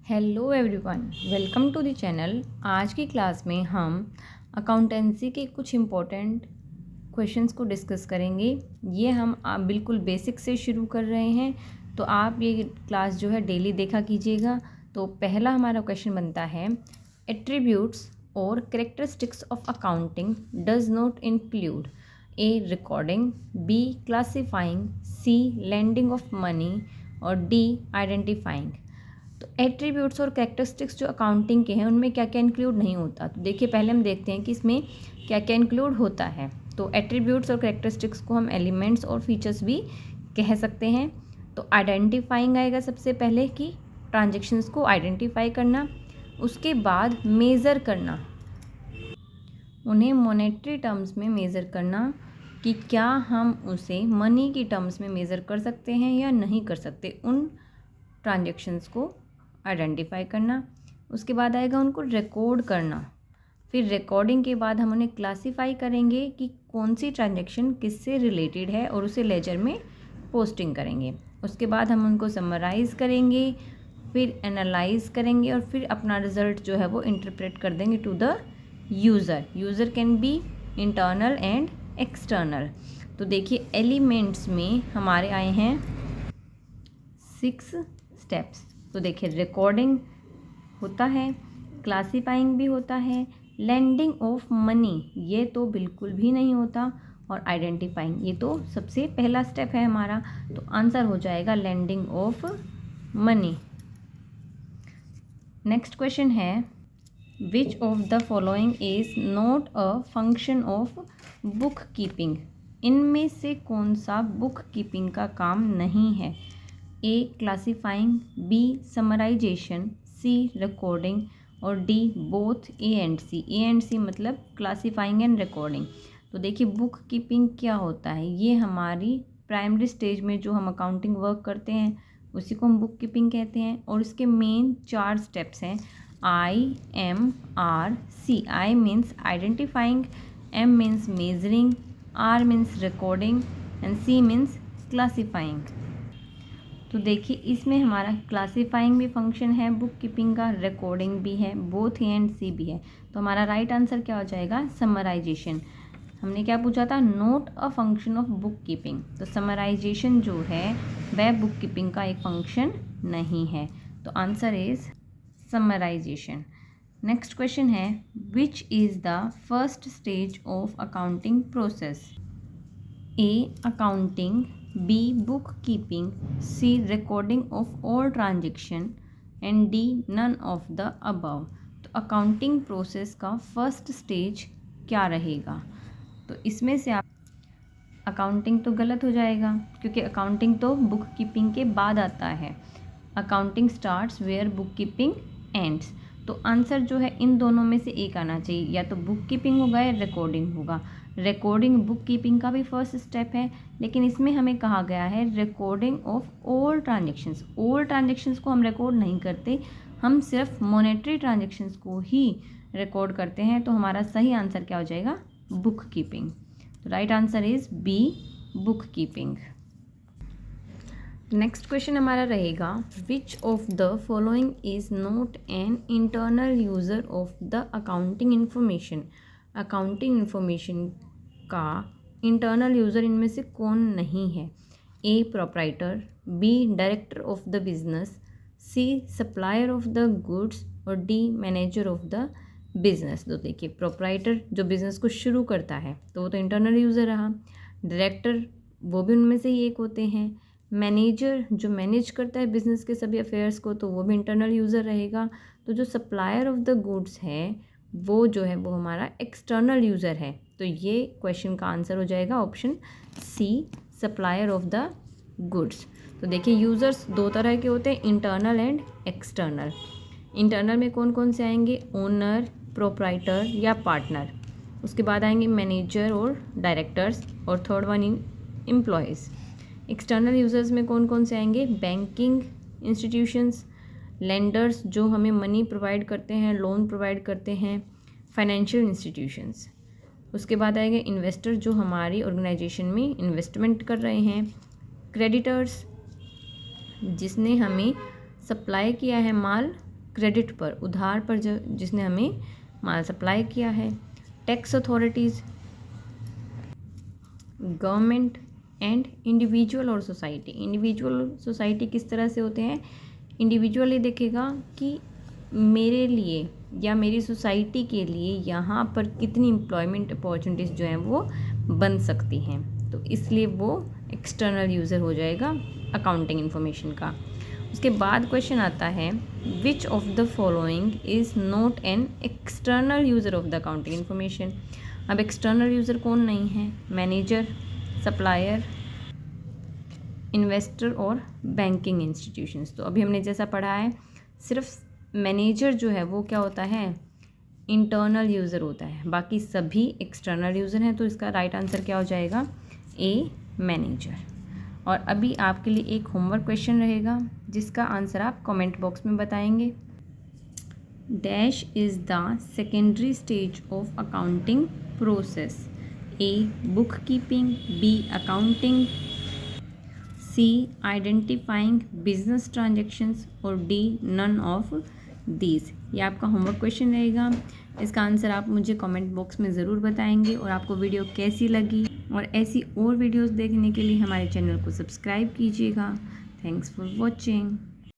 Hello everyone, welcome to the channel. आज की class में हम अकाउंटेंसी के कुछ इम्पोर्टेंट क्वेश्चंस को डिस्कस करेंगे। ये हम बिल्कुल बेसिक से शुरू कर रहे हैं, तो आप ये क्लास जो है डेली देखा कीजिएगा। तो पहला हमारा क्वेश्चन बनता है, एट्रीब्यूट्स और characteristics of accounting does not include A recording, B classifying, C landing of money और डी आइडेंटिफाइंग। तो एट्रीब्यूट्स और कैरेक्टरिस्टिक्स जो अकाउंटिंग के हैं उनमें क्या क्या इंक्लूड नहीं होता। तो देखिए पहले हम देखते हैं कि इसमें क्या क्या इंक्लूड होता है। तो एट्रीब्यूट्स और कैरेक्टरिस्टिक्स को हम एलिमेंट्स और फीचर्स भी कह सकते हैं। तो आइडेंटिफाइंग आएगा सबसे पहले, कि ट्रांजेक्शन्स को आइडेंटिफाई करना, उसके बाद मेज़र करना, उन्हें मॉनेटरी टर्म्स में मेज़र करना कि क्या हम उसे मनी की टर्म्स में मेज़र कर सकते हैं या नहीं कर सकते, उन ट्रांजेक्शन्स को आइडेंटिफाई करना। उसके बाद आएगा उनको रिकॉर्ड करना। फिर रिकॉर्डिंग के बाद हम उन्हें क्लासीफाई करेंगे कि कौन सी ट्रांजेक्शन किससे रिलेटेड है और उसे लेजर में पोस्टिंग करेंगे। उसके बाद हम उनको समराइज़ करेंगे, फिर एनालाइज करेंगे और फिर अपना रिज़ल्ट जो है वो इंटरप्रेट कर देंगे to the user. User can be internal and external. तो देखिए एलिमेंट्स में हमारे आए हैं 6 स्टेप्स। तो देखिए रिकॉर्डिंग होता है, क्लासीफाइंग भी होता है, लैंडिंग ऑफ मनी ये तो बिल्कुल भी नहीं होता, और आइडेंटिफाइंग ये तो सबसे पहला स्टेप है हमारा। तो आंसर हो जाएगा lending of money. Next question है, which of the following is not a function of book keeping. इनमें से कौन सा बुक कीपिंग का काम नहीं है। A classifying, B summarization, C recording और D both A and C. A and C मतलब क्लासीफाइंग एंड रिकॉर्डिंग। तो देखिए बुक कीपिंग क्या होता है, ये हमारी प्राइमरी स्टेज में जो हम अकाउंटिंग वर्क करते हैं उसी को हम बुक कीपिंग कहते हैं। और इसके मेन 4 स्टेप्स हैं, I M R C. I means identifying, M means measuring, R means recording and C means classifying. तो देखिए इसमें हमारा क्लासीफाइंग भी फंक्शन है बुक कीपिंग का, रिकॉर्डिंग भी है, बोथ ए एंड सी भी है। तो हमारा राइट आंसर क्या हो जाएगा, समराइजेशन। हमने क्या पूछा था, note a function of book keeping. तो समराइजेशन जो है वह बुक कीपिंग का एक फंक्शन नहीं है। तो answer is summarization. Next question है, which is the first stage of accounting process. A accounting, B bookkeeping, C recording of all transaction and D none of the above। तो accounting process का first stage क्या रहेगा। तो इसमें से आप accounting तो गलत हो जाएगा, क्योंकि अकाउंटिंग तो बुक कीपिंग के बाद आता है। Accounting starts where book keeping ends. तो आंसर जो है इन दोनों में से एक आना चाहिए, या तो बुक कीपिंग होगा या रिकॉर्डिंग होगा। रिकॉर्डिंग बुक कीपिंग का भी फर्स्ट स्टेप है, लेकिन इसमें हमें कहा गया है recording of all transactions. All transactions को हम रिकॉर्ड नहीं करते, हम सिर्फ मॉनेटरी ट्रांजेक्शन्स को ही रिकॉर्ड करते हैं। तो हमारा सही आंसर क्या हो जाएगा, बुक कीपिंग। तो right answer is B, book keeping. Next question हमारा रहेगा, which of the following is not an internal user of the accounting information. Accounting information का इंटरनल यूज़र इनमें से कौन नहीं है। A proprietor, B director of the business, C supplier of the goods और D manager of the business. तो देखिए proprietor जो बिज़नेस को शुरू करता है तो वो तो इंटरनल यूज़र रहा, डायरेक्टर वो भी उनमें से ही एक होते हैं, मैनेजर जो मैनेज करता है बिज़नेस के सभी अफेयर्स को तो वो भी इंटरनल यूज़र रहेगा। तो जो सप्लायर ऑफ द गुड्स है वो जो है वो हमारा एक्सटर्नल यूज़र है। तो ये क्वेश्चन का आंसर हो जाएगा option C, supplier of the goods. तो देखिए यूज़र्स 2 तरह के होते हैं, इंटरनल एंड एक्सटर्नल। इंटरनल में कौन कौन से आएंगे, ओनर, प्रोप्राइटर या पार्टनर। उसके बाद आएंगे मैनेजर और डायरेक्टर्स, और third one employees. External users में कौन कौन से आएंगे, बैंकिंग इंस्टीट्यूशंस, लेंडर्स जो हमें मनी प्रोवाइड करते हैं, लोन प्रोवाइड करते हैं, फाइनेंशियल इंस्टीट्यूशंस। उसके बाद आएंगे इन्वेस्टर जो हमारी ऑर्गेनाइजेशन में इन्वेस्टमेंट कर रहे हैं, क्रेडिटर्स जिसने हमें सप्लाई किया है माल क्रेडिट पर, उधार पर जिसने हमें माल सप्लाई किया है। Tax authorities, government and individual और सोसाइटी। इंडिविजुअल सोसाइटी किस तरह से होते हैं? इंडिविजुअली देखेगा कि मेरे लिए या मेरी सोसाइटी के लिए यहाँ पर कितनी एम्प्लॉयमेंट अपॉर्चुनिटीज़ जो हैं वो बन सकती हैं, तो इसलिए वो एक्सटर्नल यूज़र हो जाएगा अकाउंटिंग इन्फॉर्मेशन का। उसके बाद क्वेश्चन आता है which of the following is not an external user of the accounting information. अब एक्सटर्नल यूज़र कौन नहीं है? मैनेजर, सप्लायर, इन्वेस्टर और बैंकिंग इंस्टीट्यूशंस। तो अभी हमने जैसा पढ़ा है, सिर्फ मैनेजर जो है वो क्या होता है? इंटरनल यूज़र होता है, बाकी सभी एक्सटर्नल यूज़र हैं। तो इसका राइट आंसर क्या हो जाएगा? ए, मैनेजर। और अभी आपके लिए एक होमवर्क क्वेश्चन रहेगा जिसका आंसर आप कमेंट बॉक्स में बताएंगे। Dash is the secondary stage of accounting process. A, book keeping, B, accounting, C, identifying business transactions और डी, नन ऑफ दीज। ये आपका होमवर्क क्वेश्चन रहेगा। इसका आंसर आप मुझे कमेंट बॉक्स में ज़रूर बताएंगे। और आपको वीडियो कैसी लगी और ऐसी और वीडियोस देखने के लिए हमारे चैनल को सब्सक्राइब कीजिएगा। Thanks for watching.